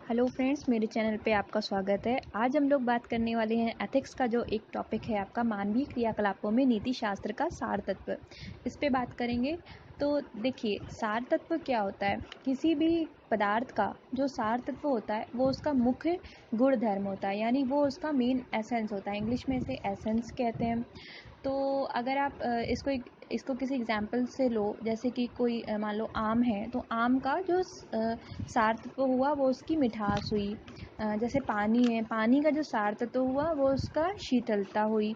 Hello friends, मेरे channel पे आपका स्वागत है। आज हम लोग बात करने वाले हैं एथिक्स का, जो एक टॉपिक है आपका मानवीय क्रियाकलापों में नीति शास्त्र का सार तत्व। इस पे बात करेंगे। तो देखिए, सार तत्व क्या होता है। किसी भी पदार्थ का जो सार तत्व होता है वो उसका मुख्य गुण धर्म होता है, यानी वो उसका मेन एसेंस होता है। इंग्लिश में इसे एसेंस कहते हैं। तो अगर आप इसको किसी एग्जाम्पल से लो, जैसे कि कोई मान लो आम है, तो आम का जो सार तत्व हुआ वो उसकी मिठास हुई। जैसे पानी है, पानी का जो सार तत्व हुआ वो उसका शीतलता हुई।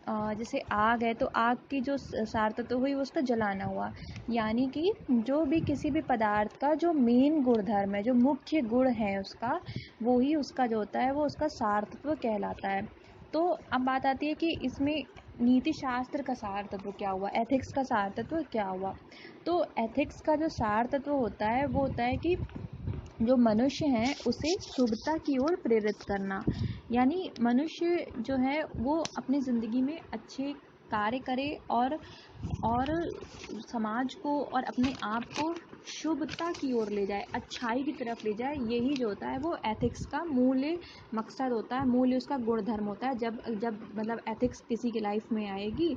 जैसे आग है, तो आग की जो सार तत्व हुई वो उसका जलाना हुआ। यानी कि जो भी किसी भी पदार्थ का जो मेन गुणधर्म है, जो मुख्य गुण है उसका, वो ही उसका जो होता है वो उसका सार तत्व कहलाता है। तो अब बात आती है कि इसमें नीति शास्त्र का सार तत्व क्या हुआ, एथिक्स का सार तत्व क्या हुआ। तो एथिक्स का जो सार तत्व होता है वो होता है कि जो मनुष्य है उसे शुभता की ओर प्रेरित करना। यानी मनुष्य जो है वो अपनी ज़िंदगी में अच्छे कार्य करे और समाज को और अपने आप को शुभता की ओर ले जाए, अच्छाई की तरफ ले जाए। यही जो होता है वो एथिक्स का मूल्य मकसद होता है, मूल्य उसका गुणधर्म होता है। जब जब मतलब एथिक्स किसी की लाइफ में आएगी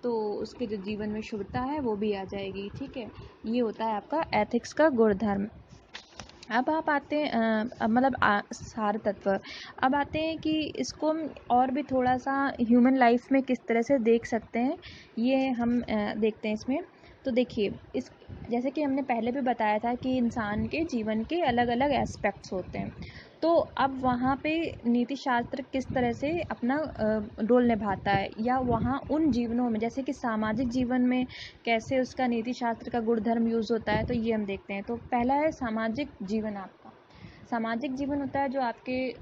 तो उसके जो जीवन में शुभता है वो भी आ जाएगी। ठीक है, ये होता है आपका एथिक्स का गुणधर्म। अब आप आते हैं सार तत्व। अब आते हैं कि इसको हम और भी थोड़ा सा ह्यूमन लाइफ में किस तरह से देख सकते हैं, ये हम देखते हैं इसमें। तो देखिए, इस जैसे कि हमने पहले भी बताया था कि इंसान के जीवन के अलग अलग एस्पेक्ट्स होते हैं। तो अब वहाँ पे नीति शास्त्र किस तरह से अपना रोल निभाता है, या वहाँ उन जीवनों में, जैसे कि सामाजिक जीवन में कैसे उसका नीति शास्त्र का गुणधर्म यूज़ होता है, तो ये हम देखते हैं। तो पहला है सामाजिक जीवन। आपका सामाजिक जीवन होता है जो आपके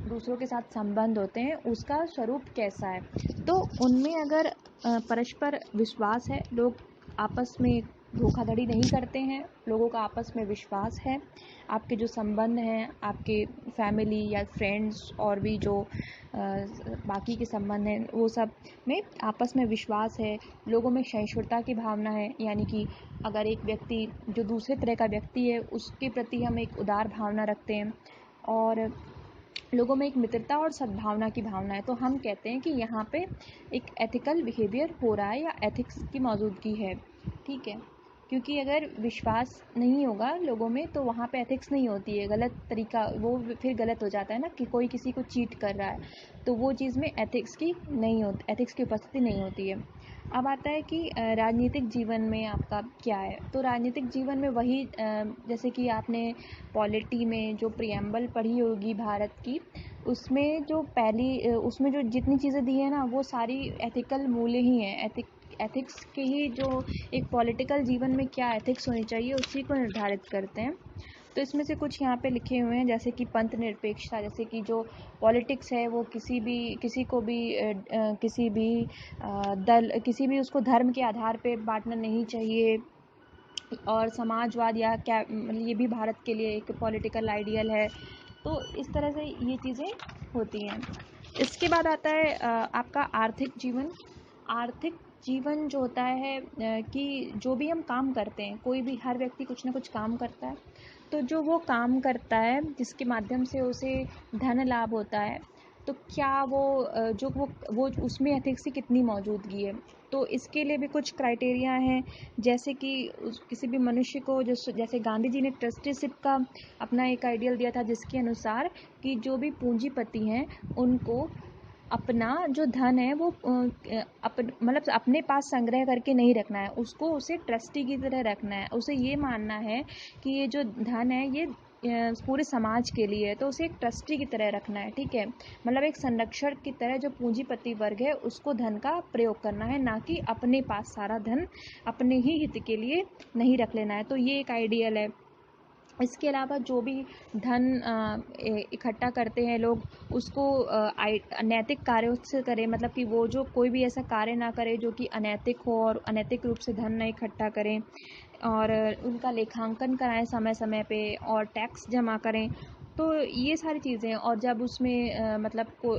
दूसरों के साथ संबंध होते हैं, उसका स्वरूप कैसा है। तो उनमें अगर परस्पर विश्वास है, लोग आपस में धोखाधड़ी नहीं करते हैं, लोगों का आपस में विश्वास है, आपके जो संबंध हैं, आपके फैमिली या फ्रेंड्स और भी जो बाकी के संबंध हैं, वो सब में आपस में विश्वास है, लोगों में सहिष्णुता की भावना है। यानी कि अगर एक व्यक्ति जो दूसरे तरह का व्यक्ति है उसके प्रति हम एक उदार भावना रखते हैं, और लोगों में एक मित्रता और सद्भावना की भावना है, तो हम कहते हैं कि यहाँ पे एक एथिकल बिहेवियर हो रहा है या एथिक्स की मौजूदगी है। ठीक है, क्योंकि अगर विश्वास नहीं होगा लोगों में तो वहाँ पे एथिक्स नहीं होती है। गलत तरीका वो फिर गलत हो जाता है ना, कि कोई किसी को चीट कर रहा है, तो वो चीज़ में एथिक्स की नहीं होती, एथिक्स की उपस्थिति नहीं होती है। अब आता है कि राजनीतिक जीवन में आपका क्या है। तो राजनीतिक जीवन में वही जैसे कि आपने पॉलिटी में जो प्रियम्बल पढ़ी होगी भारत की, उसमें जो उसमें जो जितनी चीज़ें दी है ना, वो सारी एथिकल मूल्य ही हैं। एथिक्स के ही जो एक पॉलिटिकल जीवन में क्या एथिक्स होनी चाहिए उसी को निर्धारित करते हैं। तो इसमें से कुछ यहाँ पे लिखे हुए हैं, जैसे कि पंथ निरपेक्षता, जैसे कि जो पॉलिटिक्स है वो किसी को भी किसी भी उसको धर्म के आधार पे बांटना नहीं चाहिए। और समाजवाद या क्या मतलब ये भी भारत के लिए एक पॉलिटिकल आइडियल है। तो इस तरह से ये चीज़ें होती हैं। इसके बाद आता है आपका आर्थिक जीवन। आर्थिक जीवन जो होता है कि जो भी हम काम करते हैं, कोई भी हर व्यक्ति कुछ ना कुछ काम करता है, तो जो वो काम करता है जिसके माध्यम से उसे धन लाभ होता है, तो क्या वो उसमें एथिक्स की कितनी मौजूदगी है। तो इसके लिए भी कुछ क्राइटेरिया हैं, जैसे कि किसी भी मनुष्य को जैसे गांधी जी ने ट्रस्टीशिप का अपना एक आइडियल दिया था, जिसके अनुसार कि जो भी पूंजीपति हैं उनको अपना जो धन है वो मतलब अपने पास संग्रह करके नहीं रखना है, उसे ट्रस्टी की तरह रखना है। उसे ये मानना है कि ये जो धन है ये पूरे समाज के लिए है, तो उसे एक ट्रस्टी की तरह रखना है। ठीक है, मतलब एक संरक्षक की तरह जो पूंजीपति वर्ग है उसको धन का प्रयोग करना है, ना कि अपने पास सारा धन अपने ही हित के लिए नहीं रख लेना है। तो ये एक आइडियल है। इसके अलावा जो भी धन इकट्ठा करते हैं लोग, उसको नैतिक कार्यों से करें, मतलब कि वो जो कोई भी ऐसा कार्य ना करे जो कि अनैतिक हो, और अनैतिक रूप से धन न इकट्ठा करें, और उनका लेखांकन कराएं समय समय पे, और टैक्स जमा करें। तो ये सारी चीज़ें, और जब उसमें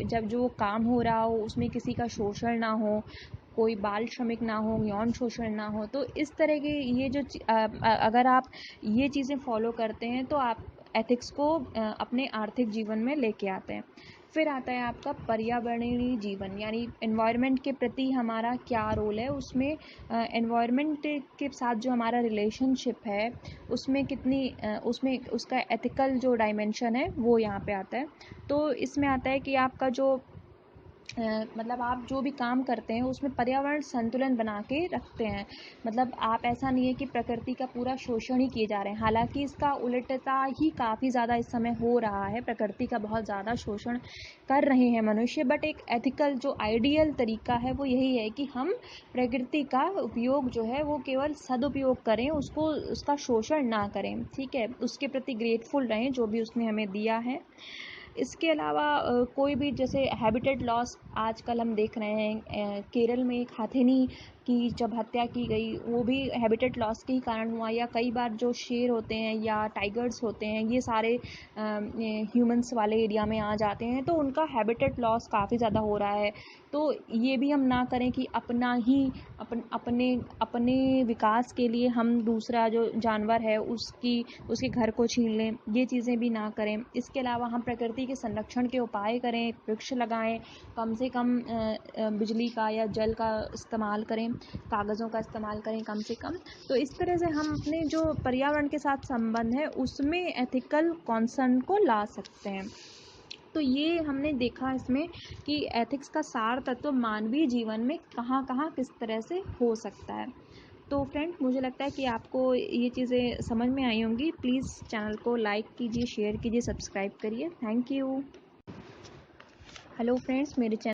जब जो काम हो रहा हो उसमें किसी का शोषण ना हो, कोई बाल श्रमिक ना हो, यौन शोषण ना हो, तो इस तरह के ये अगर आप ये चीज़ें फॉलो करते हैं तो एथिक्स को अपने आर्थिक जीवन में लेके आते हैं। फिर आता है आपका पर्यावरणीय जीवन, यानी एनवायरनमेंट के प्रति हमारा क्या रोल है, उसमें एनवायरनमेंट के साथ जो हमारा रिलेशनशिप है उसमें कितनी उसमें उसका एथिकल जो डायमेंशन है वो यहाँ पे आता है। तो इसमें आता है कि आपका जो मतलब आप जो भी काम करते हैं उसमें पर्यावरण संतुलन बना के रखते हैं। मतलब आप, ऐसा नहीं है कि प्रकृति का पूरा शोषण ही किए जा रहे हैं, हालांकि इसका उल्टा ही काफ़ी ज़्यादा इस समय हो रहा है, प्रकृति का बहुत ज़्यादा शोषण कर रहे हैं मनुष्य। बट एक एथिकल जो आइडियल तरीका है वो यही है कि हम प्रकृति का उपयोग जो है वो केवल सदुपयोग करें, उसको उसका शोषण ना करें, ठीक है, उसके प्रति ग्रेटफुल रहें जो भी उसने हमें दिया है। इसके अलावा कोई भी जैसे हैबिटेट लॉस आजकल हम देख रहे हैं, केरल में एक हथिनी की जब हत्या की गई वो भी हैबिटेट लॉस के ही कारण हुआ, या कई बार जो शेर होते हैं या टाइगर्स होते हैं ये सारे ह्यूमंस वाले एरिया में आ जाते हैं, तो उनका हैबिटेट लॉस काफ़ी ज़्यादा हो रहा है। तो ये भी हम ना करें कि अपना ही अपने विकास के लिए हम दूसरा जो जानवर है उसके घर को छीन लें, ये चीज़ें भी ना करें। इसके अलावा हम प्रकृति के संरक्षण के उपाय करें, वृक्ष लगाएं, कम से कम बिजली का या जल का इस्तेमाल करें, कागज़ों का इस्तेमाल करें कम से कम। तो इस तरह से हम अपने जो पर्यावरण के साथ संबंध है उसमें एथिकल कॉन्सर्न को ला सकते हैं। तो ये हमने देखा इसमें कि एथिक्स का सार तत्व मानवीय जीवन में कहाँ कहाँ किस तरह से हो सकता है। तो फ्रेंड, मुझे लगता है कि आपको ये चीज़ें समझ में आई होंगी। प्लीज़ चैनल को लाइक कीजिए, शेयर कीजिए, सब्सक्राइब करिए। Thank you. हेलो फ्रेंड्स, मेरे चैनल